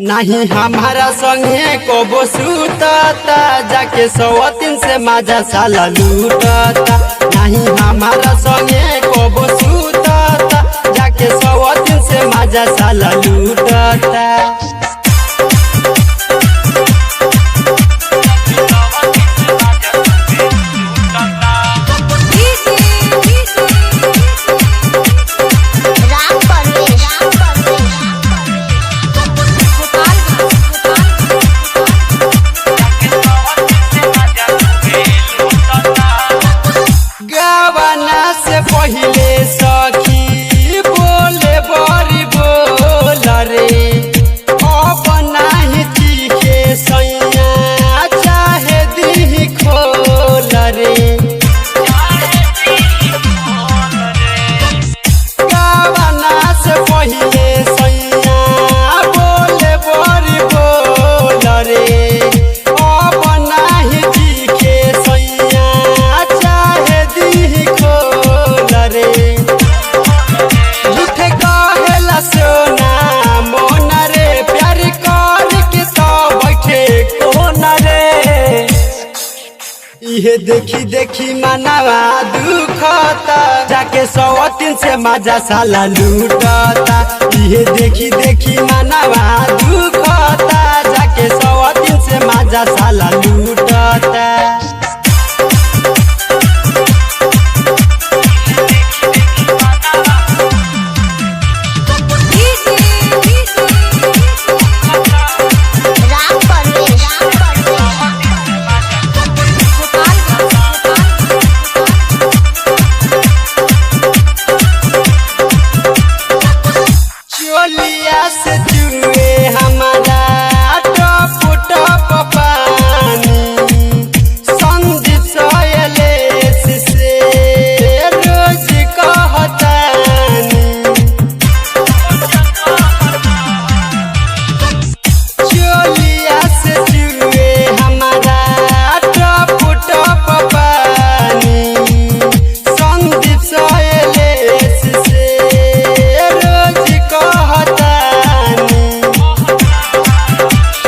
नहीं हमारा संगे कबो सुतता जाके सवतीन से मजा साला लूटता। नहीं हमारा संगे कबो सुतता जाके सवतीन से मजा साला लूटता। पहिले सखी बोले बड़ी बोल रे अब नाही तीखे सैया चाहे दी खोल रे। गावना से पहिले सैया बोले बड़ी बोल रे अब नाही तीखे सैया चाहे दी खोल रे। झूठे कहेला सोना मोन रे प्यार कर के तो बैठे कोन रे। इहे देखी देखी मनवा दुखता जाके सवतीन से मजा साला लूटता। इहे देखी देखी मनवा दुखता जाके सवतीन से मजा साला लूटता। चोलिया से जुए हमारा टप टप पानी संदीप सोयलेस से रोज कहतानी। चोलिया से जुए हमारा टप टप पानी संदीप सोयलेस से रोज कहतानी।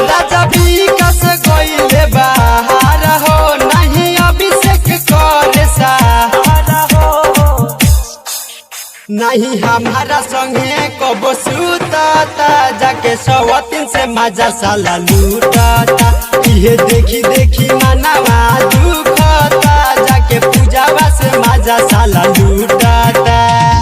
राजा विकास गइले बाहर हो नहीं अभिषेक करे सहारा हो। नहीं हमारा संगे कबो सुतता जाके सवतीन से मजा साला लूटता। इहे देखी देखी मनवा दुखता जाके पूजावा से मजा साला लूटता।